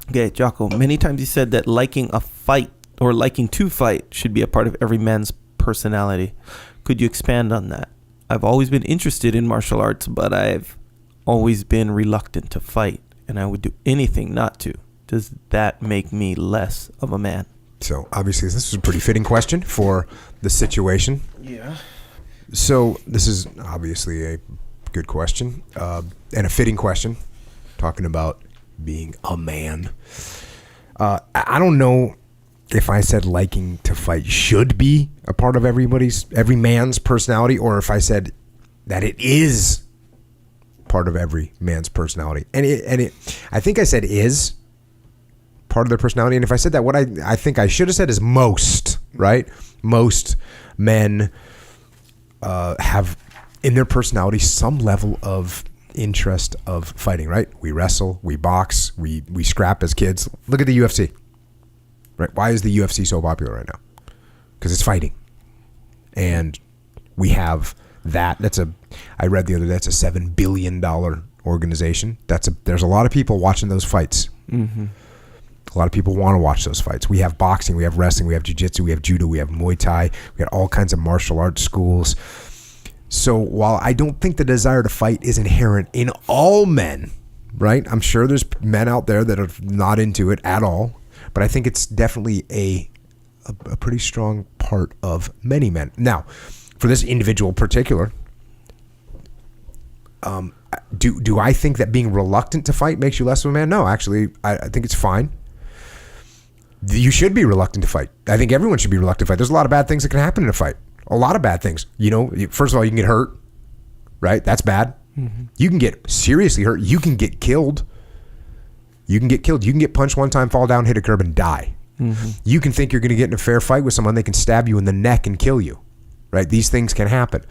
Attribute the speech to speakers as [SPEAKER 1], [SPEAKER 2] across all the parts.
[SPEAKER 1] Okay, Jocko, many times you said that liking a fight or liking to fight should be a part of every man's personality. Could you expand on that? I've always been interested in martial arts, but I've always been reluctant to fight, and I would do anything not to. Does that make me less of a man?
[SPEAKER 2] So obviously this is a pretty fitting question for the situation.
[SPEAKER 1] Yeah.
[SPEAKER 2] So this is obviously a good question and a fitting question, talking about being a man. I don't know if I said liking to fight should be a part of every man's personality, or if I said that it is part of every man's personality. And I think I said is part of their personality. And if I said that, what I think I should have said is most, right? Most men have in their personality some level of interest of fighting, right? We wrestle, we box, we scrap as kids. Look at the UFC, right? Why is the UFC so popular right now? Because it's fighting. And we have that. I read the other day, that's a $7 billion organization. There's a lot of people watching those fights. Mm-hmm. A lot of people want to watch those fights. We have boxing, we have wrestling, we have Jiu Jitsu, we have judo, we have Muay Thai. We got all kinds of martial arts schools. So while I don't think the desire to fight is inherent in all men, right? I'm sure there's men out there that are not into it at all, but I think it's definitely a pretty strong part of many men. Now, for this individual particular, do I think that being reluctant to fight makes you less of a man? No, actually, I think it's fine. You should be reluctant to fight. I think everyone should be reluctant to fight. There's a lot of bad things that can happen in a fight. A lot of bad things. You know, first of all, you can get hurt, right? That's bad. Mm-hmm. You can get seriously hurt. You can get killed. You can get killed. You can get punched one time, fall down, hit a curb, and die. Mm-hmm. You can think you're going to get in a fair fight with someone. They can stab you in the neck and kill you, right? These things can happen.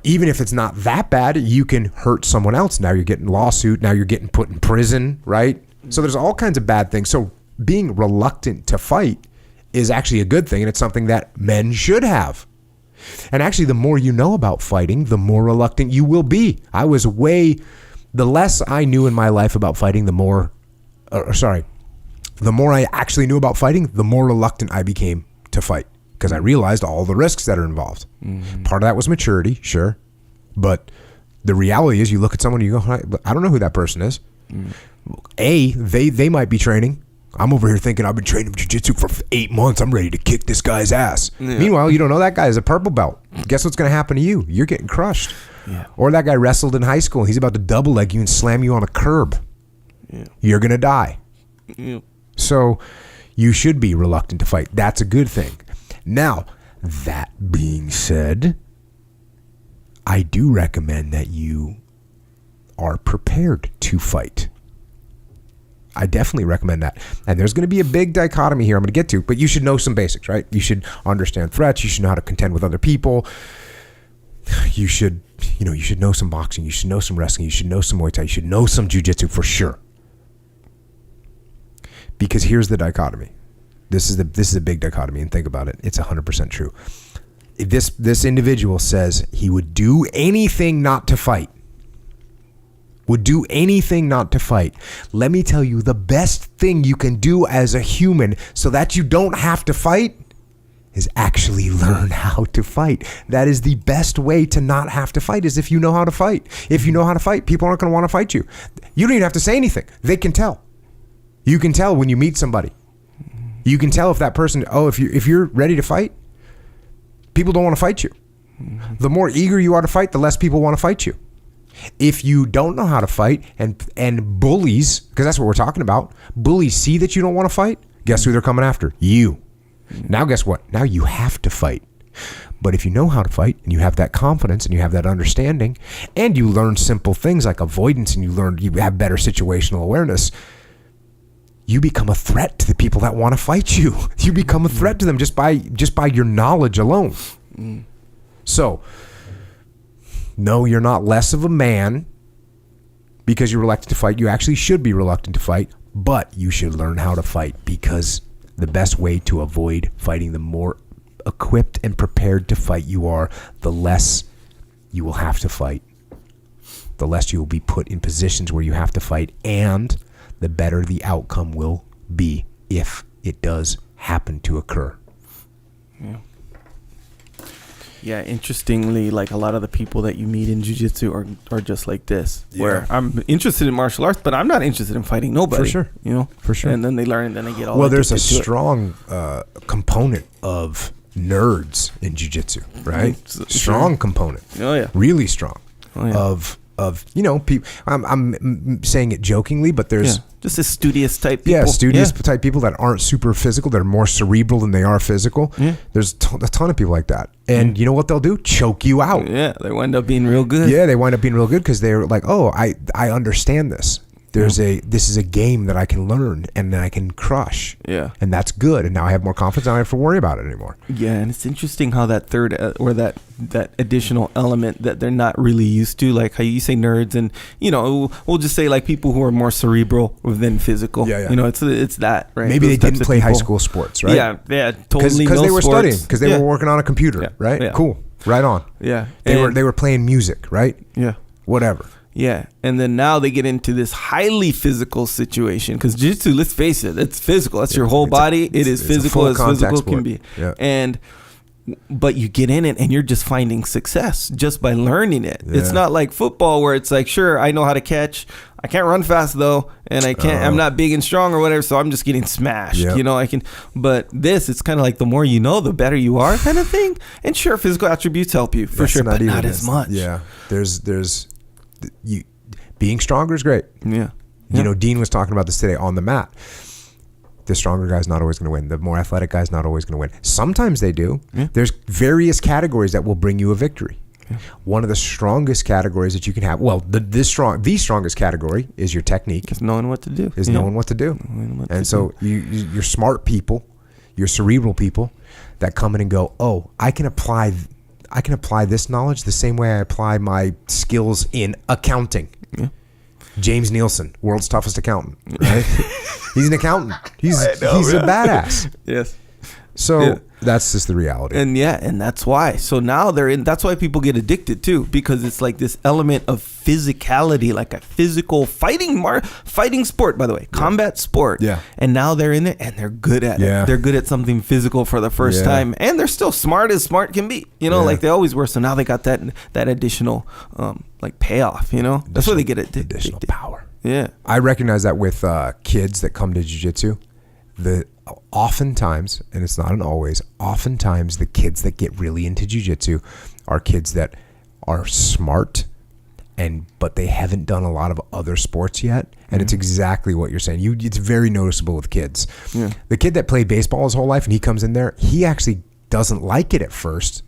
[SPEAKER 2] Even if it's not that bad, you can hurt someone else. Now you're getting lawsuit. Now you're getting put in prison, right? Mm-hmm. So there's all kinds of bad things. So being reluctant to fight is actually a good thing, and it's something that men should have. And actually, the more you know about fighting, the more reluctant you will be. The less I knew in my life about fighting, the more I actually knew about fighting, the more reluctant I became to fight, because I realized all the risks that are involved. Mm-hmm. Part of that was maturity, sure. But the reality is, you look at someone and you go, I don't know who that person is. Mm. They might be training. I'm over here thinking I've been training Jiu Jitsu for 8 months. I'm ready to kick this guy's ass. Yeah. Meanwhile, you don't know that guy is a purple belt. Guess what's going to happen to you? You're getting crushed. Yeah. Or that guy wrestled in high school and he's about to double leg you and slam you on a curb. Yeah. You're going to die. Yeah. So you should be reluctant to fight. That's a good thing. Now, that being said, I do recommend that you are prepared to fight. I definitely recommend that. And there's going to be a big dichotomy here I'm going to get to, but you should know some basics, right? You should understand threats. You should know how to contend with other people. You should know some boxing. You should know some wrestling. You should know some Muay Thai. You should know some Jiu Jitsu for sure. Because here's the dichotomy. This is a big dichotomy, and think about it. It's 100% true. This individual says he would do anything not to fight. Would do anything not to fight. Let me tell you, the best thing you can do as a human so that you don't have to fight is actually learn how to fight. That is the best way to not have to fight, is if you know how to fight. If you know how to fight, people aren't going to want to fight you. You don't even have to say anything. They can tell. You can tell when you meet somebody. You can tell if that person, if you're ready to fight, people don't want to fight you. The more eager you are to fight, the less people want to fight you. If you don't know how to fight and bullies, because that's what we're talking about, bullies see that you don't want to fight, guess who they're coming after? You. Now guess what? Now you have to fight. But if you know how to fight and you have that confidence and you have that understanding and you learn simple things like avoidance and you have better situational awareness, you become a threat to the people that want to fight you. You become a threat to them just by your knowledge alone. So, no, you're not less of a man because you're reluctant to fight. You actually should be reluctant to fight, but you should learn how to fight, because the best way to avoid fighting, the more equipped and prepared to fight you are, the less you will have to fight. The less you will be put in positions where you have to fight, and the better the outcome will be if it does happen to occur.
[SPEAKER 1] Yeah. Yeah, interestingly, like a lot of the people that you meet in jiu-jitsu are just like this, where I'm interested in martial arts, but I'm not interested in fighting nobody.
[SPEAKER 2] For sure.
[SPEAKER 1] You know?
[SPEAKER 2] For sure.
[SPEAKER 1] And then they learn, and then they get all
[SPEAKER 2] well, there's a
[SPEAKER 1] addicted to
[SPEAKER 2] strong component of nerds in jiu-jitsu, right? Strong component.
[SPEAKER 1] Oh, yeah.
[SPEAKER 2] Really strong.
[SPEAKER 1] Oh, yeah.
[SPEAKER 2] Of people. I'm saying it jokingly, but there's
[SPEAKER 1] just a studious type people.
[SPEAKER 2] Yeah, studious type people that aren't super physical. They're more cerebral than they are physical. Yeah. There's a ton of people like that. And you know what they'll do? Choke you out.
[SPEAKER 1] Yeah, they wind up being real good.
[SPEAKER 2] Yeah, they wind up being real good because they're like, oh, I understand this. This is a game that I can learn and I can crush. Yeah. And that's good. And now I have more confidence. I don't have to worry about it anymore.
[SPEAKER 1] Yeah, and it's interesting how that third or that additional element that they're not really used to, like how you say nerds, and we'll just say like people who are more cerebral than physical. Yeah. It's that, right?
[SPEAKER 2] Maybe they didn't play high school sports, right?
[SPEAKER 1] Yeah, totally.
[SPEAKER 2] Because they were studying, because they were working on a computer, right? Yeah. Cool. Right on.
[SPEAKER 1] Yeah.
[SPEAKER 2] They were playing music, right? Yeah. Whatever.
[SPEAKER 1] Yeah, and then now they get into this highly physical situation because jiu-jitsu, let's face it, it's physical. That's your whole body. It is physical as physical can be. Yeah. But you get in it and you're just finding success just by learning it. Yeah. It's not like football where it's like, sure, I know how to catch. I can't run fast though, and I'm not big and strong or whatever, so I'm just getting smashed. Yep. I can. But this, it's kind of like the more you know, the better you are, kind of thing. And sure, physical attributes help you for sure, but not as much.
[SPEAKER 2] Yeah, there's being stronger is great. Yeah. Dean was talking about this today on the mat. The stronger guy's not always going to win. The more athletic guy's not always going to win. Sometimes they do. Yeah. There's various categories that will bring you a victory. Yeah. One of the strongest categories that you can have, the strongest category is your technique.
[SPEAKER 1] Is knowing what to do.
[SPEAKER 2] Knowing what to do. So you're smart people, you're cerebral people that come in and go, oh, I can apply this knowledge the same way I apply my skills in accounting. Yeah. James Nielsen, world's toughest accountant, right? He's an accountant. He's a badass. Yes. So that's just the reality.
[SPEAKER 1] And that's why. So now that's why people get addicted too, because it's like this element of physicality, like a physical fighting sport, by the way, combat sport. Yeah. And now they're in it and they're good at it. They're good at something physical for the first time, and they're still smart as smart can be, like they always were. So now they got that additional like payoff, that's why they get addicted.
[SPEAKER 2] Additional power.
[SPEAKER 1] Yeah.
[SPEAKER 2] I recognize that with kids that come to jiu-jitsu. Oftentimes, and it's not an always, oftentimes the kids that get really into jiu-jitsu are kids that are smart, but they haven't done a lot of other sports yet. And it's exactly what you're saying. It's very noticeable with kids. Yeah. The kid that played baseball his whole life and he comes in there, he actually doesn't like it at first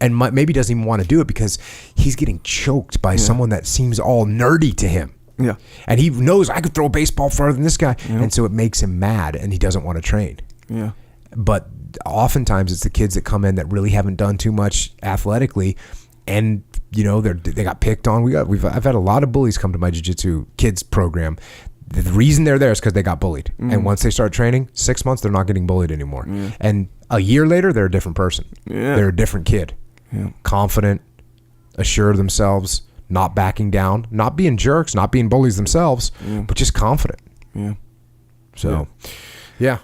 [SPEAKER 2] and maybe doesn't even want to do it because he's getting choked by someone that seems all nerdy to him. Yeah. And he knows I could throw a baseball farther than this guy. Yeah. And so it makes him mad and he doesn't want to train. Yeah. But oftentimes it's the kids that come in that really haven't done too much athletically and they got picked on. I've had a lot of bullies come to my jiu-jitsu kids program. The reason they're there is because they got bullied. And once they start training, 6 months, they're not getting bullied anymore. Yeah. And a year later, they're a different person. Yeah. They're a different kid. Yeah. Confident, assured of themselves, not backing down, not being jerks, not being bullies themselves, but just confident. Yeah. So, yeah.